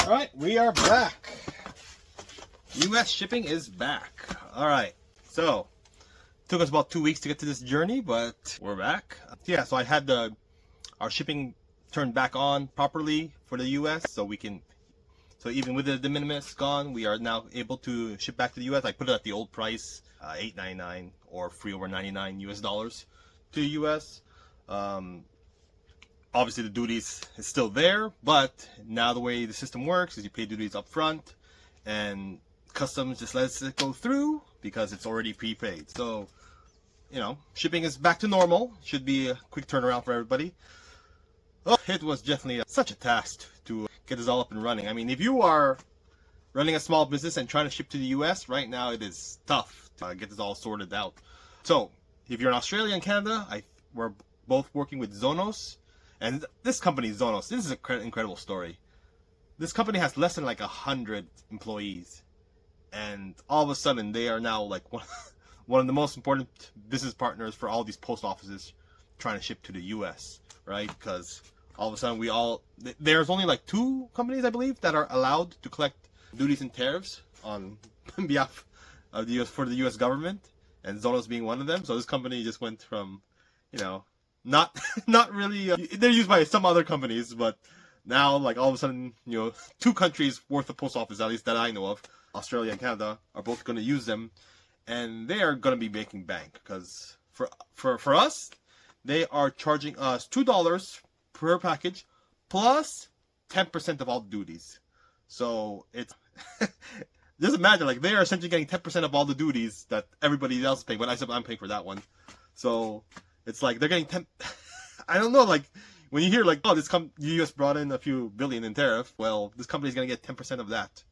Alright, we are back. US shipping is back. Alright, so took us about 2 weeks to get to this journey, but we're back. Yeah, so I had our shipping turned back on properly for the US, so even with the de minimis gone, we are now able to ship back to the US. I put it at the old price, $8.99 or free over 99 US dollars to the US. Obviously the duties is still there, but now the way the system works is you pay duties up front and customs just lets it go through because it's already prepaid. So, you know, shipping is back to normal. Should be a quick turnaround for everybody. Oh, it was definitely such a task to get this all up and running. I mean, if you are running a small business and trying to ship to the US, right now it is tough to get this all sorted out. So, if you're in Australia and Canada, we're both working with Zonos. And this company, Zonos, this is an incredible story. This company has less than like 100 employees. And all of a sudden, they are now like one of the most important business partners for all these post offices trying to ship to the US, right? Because all of a sudden, there's only like 2 companies, I believe, that are allowed to collect duties and tariffs on behalf of the US for the US government. And Zonos being one of them. So this company just went from, you know, not really, they're used by some other companies, but now, like, all of a sudden, you know, 2 countries worth of post office, at least that I know of, Australia and Canada, are both going to use them, and they are going to be making bank, because for us, they are charging us $2 per package, plus 10% of all duties. So, it's, just imagine, like, they are essentially getting 10% of all the duties that everybody else is paying, but I'm paying for that one. So, it's like they're getting 10. I don't know, like when you hear like, oh, the U.S. brought in a few billion in tariff. Well, this company's gonna get 10% of that.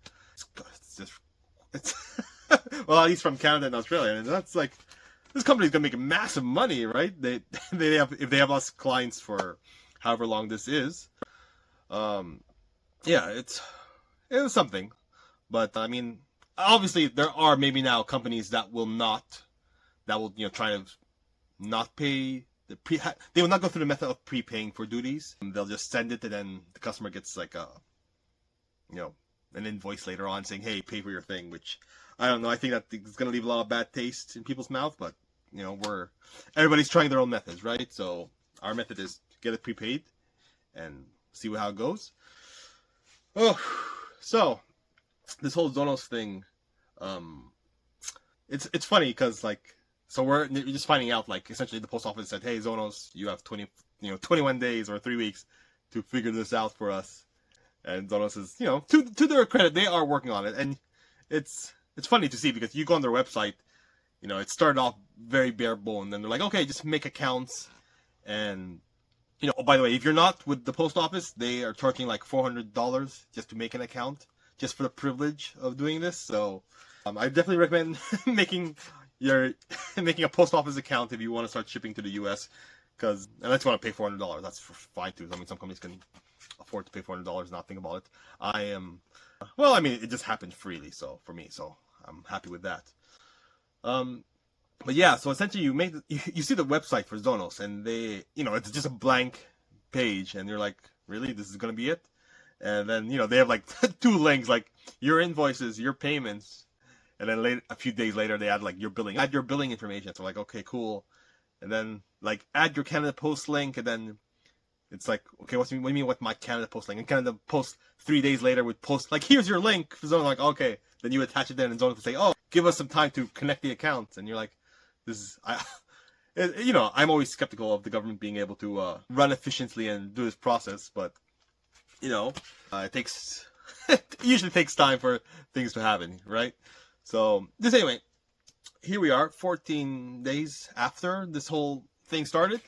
It's well, at least from Canada and Australia, and that's like this company's gonna make massive money, right? They have, if they have lots of clients for however long this is. Yeah, it was something, but I mean, obviously there are maybe now companies that will try to not pay they will not go through the method of prepaying for duties. They'll just send it, and then the customer gets like an invoice later on saying, hey, pay for your thing, which I don't know. I think that it's going to leave a lot of bad taste in people's mouth, but you know, everybody's trying their own methods, right? So our method is to get it prepaid and see how it goes. Oh, so this whole Zonos thing, it's funny because like, so we're just finding out, like, essentially the post office said, hey, Zonos, you have 21 days or 3 weeks to figure this out for us. And Zonos is, you know, to their credit, they are working on it. And it's funny to see because you go on their website, you know, it started off very bare bone. And they're like, okay, just make accounts. And, you know, oh, by the way, if you're not with the post office, they are charging like $400 just to make an account, just for the privilege of doing this. So I definitely recommend making a post office account if you want to start shipping to the US, unless you want to pay $400, that's fine too. I mean, some companies can afford to pay $400 and not think about it. I mean, it just happened freely, so for me, so I'm happy with that. But yeah, so essentially you see the website for Zonos, and they, you know, it's just a blank page, and you're like, really, this is gonna be it? And then, you know, they have like 2 links, like your invoices, your payments. And then a few days later, they add like add your billing information. So like, okay, cool. And then like add your Canada Post link, and then it's like, okay, what do you mean with my Canada Post link? And Canada Post 3 days later would post like, here's your link. So I'm like, okay. Then you attach it there, and Zone would say, oh, give us some time to connect the accounts. And you're like, you know, I'm always skeptical of the government being able to run efficiently and do this process, but you know, it usually takes time for things to happen, right? So, anyway, here we are, 14 days after this whole thing started.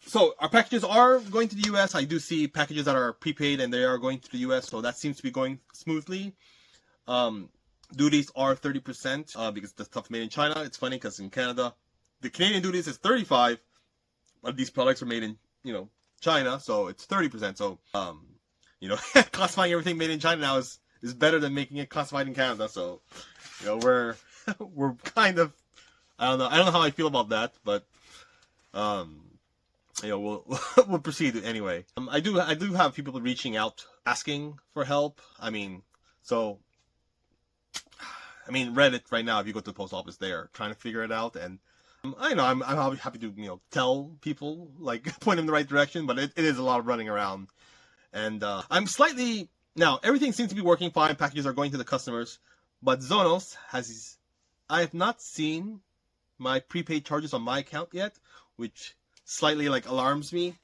So, our packages are going to the US. I do see packages that are prepaid and they are going to the US, so that seems to be going smoothly. Duties are 30% because the stuff made in China. It's funny because in Canada, the Canadian duties is 35%, but these products are made in, you know, China, so it's 30%. So, you know, classifying everything made in China now is better than making it classified in Canada, so... You know, we're kind of, I don't know how I feel about that, but we'll proceed anyway. I do have people reaching out asking for help. Reddit right now. If you go to the post office, they're trying to figure it out, and I know I'm happy to tell people, like, point them in the right direction, but it is a lot of running around, and I'm slightly now. Everything seems to be working fine. Packages are going to the customers, but Zonos has. I have not seen my prepaid charges on my account yet, which slightly alarms me,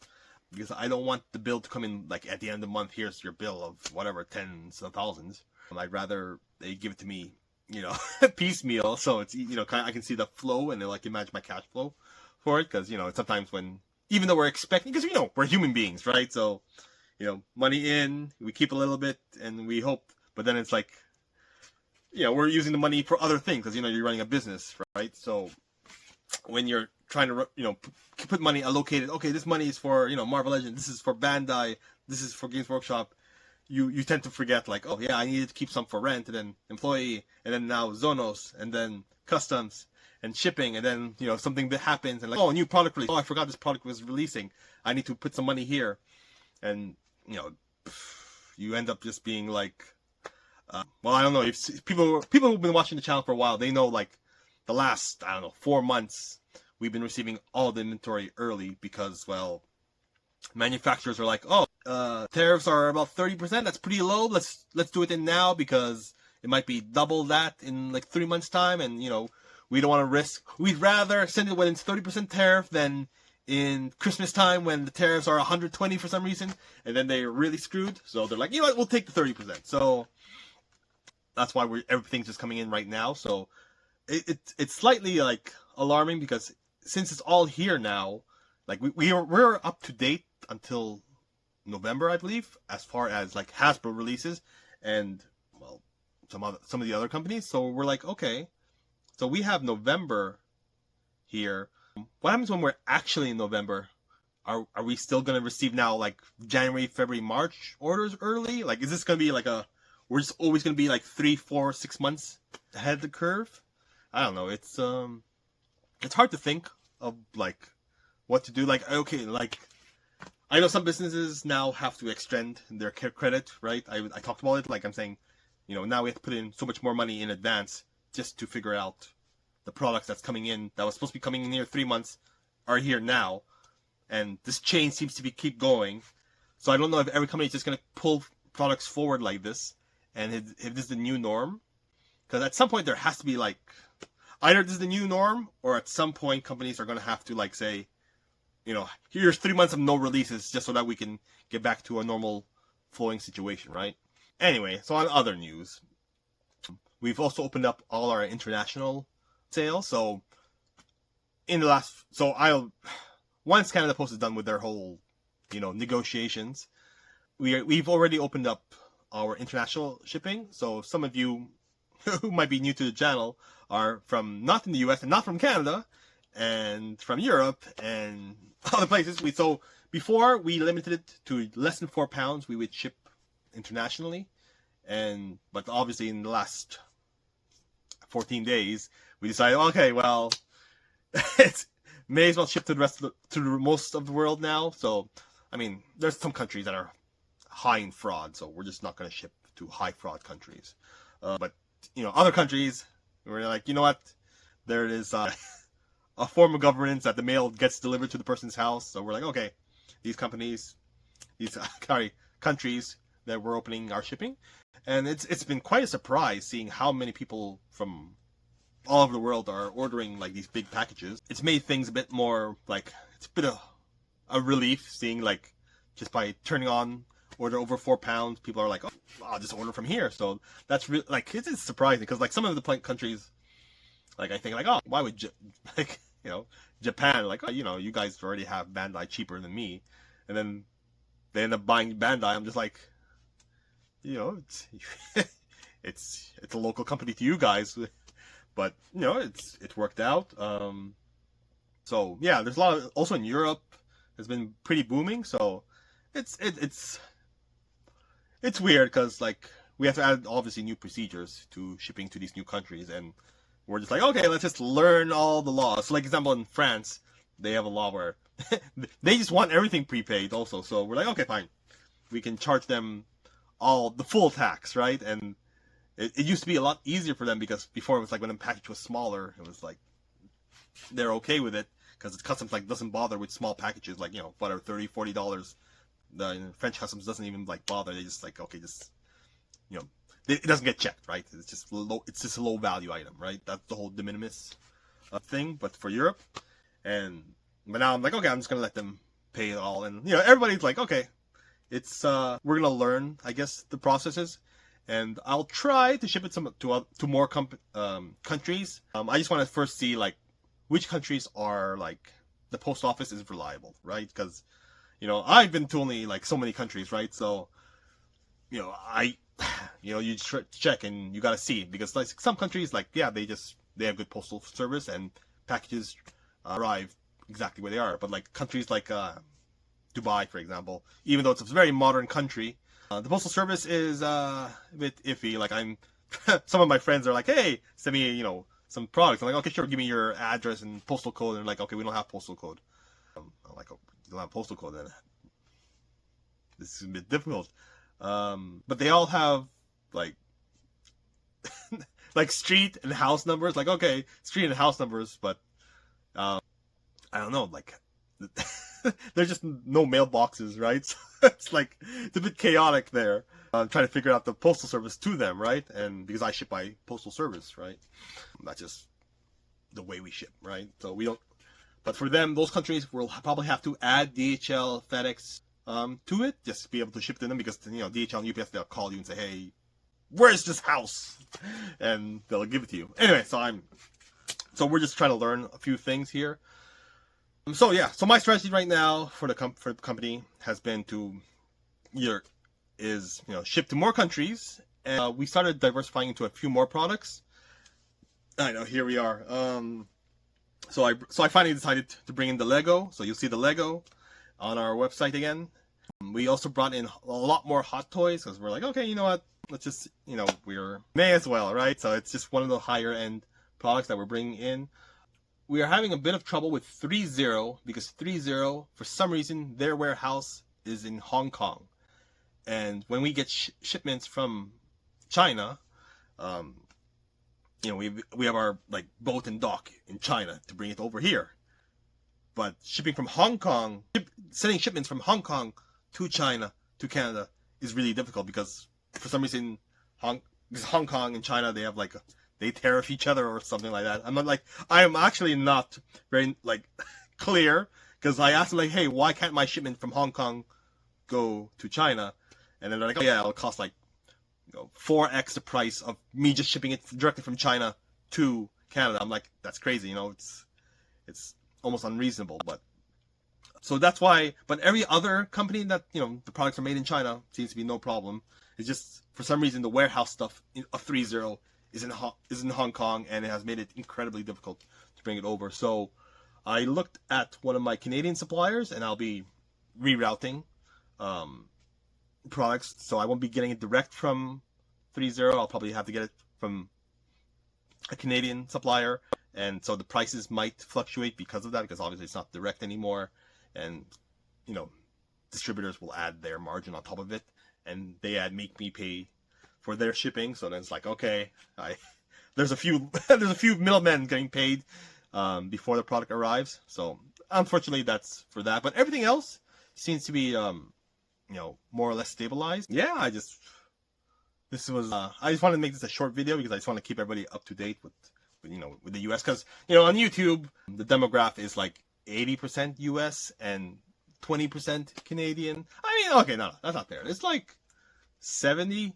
because I don't want the bill to come in at the end of the month. Here's your bill of whatever, tens of thousands. I'd rather they give it to me, piecemeal, so it's I can see the flow and I can manage my cash flow for it, because sometimes when, even though we're expecting, because we're human beings, right? So money in, we keep a little bit and we hope, but then it's we're using the money for other things, because you're running a business, right? So when you're trying to put money allocated, okay, this money is for Marvel Legends, this is for Bandai, this is for Games Workshop, you tend to forget, oh yeah, I needed to keep some for rent, and then employee, and then now Zonos, and then customs and shipping, and then something that happens, and a new product release, I forgot this product was releasing, I need to put some money here, and you end up just being I don't know, if people who've been watching the channel for a while, they know the last 4 months we've been receiving all the inventory early, because manufacturers are tariffs are about 30%. That's pretty low. Let's do it in now, because it might be double that in 3 months time, and we don't want to risk. We'd rather send it when it's 30% tariff than in Christmas time when the tariffs are 120 for some reason, and then they're really screwed. So they're like, we'll take the 30%. So that's why everything's just coming in right now. So it's slightly alarming, because since it's all here now, we're up to date until November, I believe, as far as Hasbro releases, and some of the other companies. So we're okay, so we have November here. What happens when we're actually in November? Are we still gonna receive now January, February, March orders early? Is this gonna be we're just always gonna be 3, 4, 6 months ahead of the curve? I don't know. It's hard to think of what to do. I know some businesses now have to extend their credit, right? I talked about it. I'm saying, now we have to put in so much more money in advance just to figure out the products that's coming in, that was supposed to be coming in here 3 months, are here now, and this chain seems to keep going. So I don't know if every company is just gonna pull products forward like this, and if this is the new norm, because at some point there has to be either this is the new norm, or at some point companies are gonna have to say, here's 3 months of no releases, just so that we can get back to a normal flowing situation, right? Anyway, so on other news, we've also opened up all our international sales. So once Canada Post is done with their whole, negotiations, we've already opened up our international shipping. So some of you who might be new to the channel are from not in the US and not from Canada, and from Europe and other places. So before, we limited it to less than 4 pounds. We would ship internationally, but obviously in the last 14 days, we decided, okay, well, it's may as well ship to most of the world now. So, there's some countries that are high in fraud, so we're just not going to ship to high fraud countries. But other countries, we're like, you know what? There it is. A form of governance that the mail gets delivered to the person's house. So we're like, okay, these countries that we're opening our shipping, and it's been quite a surprise seeing how many people from all over the world are ordering these big packages. It's made things a bit more it's a bit of a relief seeing just by turning on order over 4 pounds, people are like, oh, I'll just order from here. So that's really it is surprising, because some of the countries, I think oh, why would Japan, oh, you guys already have Bandai cheaper than me, and then they end up buying Bandai. I'm just it's a local company to you guys, but it's worked out. So yeah, there's a lot of, also in Europe has been pretty booming. So it's weird, because we have to add obviously new procedures to shipping to these new countries, and we're just okay, let's just learn all the laws. So example, in France, they have a law where they just want everything prepaid also. So we're like, okay, fine. We can charge them all the full tax, right? And it used to be a lot easier for them because before it was like when the package was smaller, it was like they're okay with it because customs like doesn't bother with small packages like, you know, whatever, $30, $40. The French customs doesn't even like bother. They just like, okay, just, you know, it doesn't get checked, right? It's just low. It's just a low value item, right? That's the whole de minimis thing. But for Europe, but now I'm like, okay, I'm just gonna let them pay it all, and you know, everybody's like, okay, it's we're gonna learn, I guess, the processes, and I'll try to ship it to more countries. I just want to first see like which countries are like the post office is reliable, right? Because you know, I've been to only like so many countries, right? So you know, you check and you gotta see, because like some countries, like, yeah, they have good postal service and packages arrive exactly where they are. But like countries like Dubai, for example, even though it's a very modern country, the postal service is a bit iffy. Like some of my friends are like, hey, send me, you know, some products. I'm like, okay, sure, give me your address and postal code. And they're like, okay, we don't have postal code. I'm like, oh, you don't have postal code, then this is a bit difficult. But they all have like like street and house numbers. Like, okay, street and house numbers, but I don't know, like there's just no mailboxes, right? So it's like it's a bit chaotic there. I'm trying to figure out the postal service to them, right? And because I ship by postal service, right? That's just the way we ship, right? So we don't. But for them, those countries will probably have to add DHL, FedEx to it, just to be able to ship to them, because you know, DHL and UPS, they'll call you and say, hey, where's this house? And they'll give it to you. Anyway, so we're just trying to learn a few things here. So yeah, so my strategy right now for the company has been to ship to more countries, and we started diversifying into a few more products. I know, here we are. So I finally decided to bring in the Lego. So you'll see the Lego on our website again. We also brought in a lot more hot toys because we're like, okay, you know what? Let's just, you know, may as well, right? So it's just one of the higher end products that we're bringing in. We are having a bit of trouble with 3.0 because 3.0, for some reason, their warehouse is in Hong Kong. And when we get shipments from China, you know, we have our like boat and dock in China to bring it over here. But shipping from Hong Kong, sending shipments from Hong Kong to China to Canada is really difficult because for some reason, Hong Kong and China, they have like they tariff each other or something like that. I am actually not very like clear, because I asked them like, hey, why can't my shipment from Hong Kong go to China? And then they're like, oh yeah, it'll cost like 4x the price of me just shipping it directly from China to Canada. I'm like, that's crazy, you know, it's almost unreasonable. But so that's why. But every other company that, you know, the products are made in China seems to be no problem. It's just for some reason the warehouse stuff of 3.0 is in Hong Kong, and it has made it incredibly difficult to bring it over. So I looked at one of my Canadian suppliers, and I'll be rerouting products, so I won't be getting it direct from 3.0. I'll probably have to get it from a Canadian supplier, and so the prices might fluctuate because of that, because obviously it's not direct anymore, and you know, distributors will add their margin on top of it, and they make me pay for their shipping. So then it's like, okay, there's a few middlemen getting paid before the product arrives. So unfortunately, that's for that. But everything else seems to be you know, more or less stabilized. Yeah, I just wanted to make this a short video because I just want to keep everybody up to date with you know, with the US, because you know, on YouTube the demographic is like 80% US and 20% Canadian. I mean, okay, no, that's not fair. It's like 70%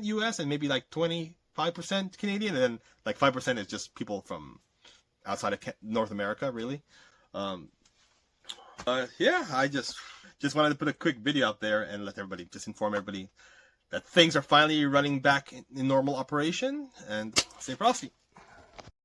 US and maybe like 25% Canadian, and then like 5% is just people from outside of North America, really. Yeah, I just wanted to put a quick video out there and let everybody, just inform everybody that things are finally running back in normal operation, and stay frosty.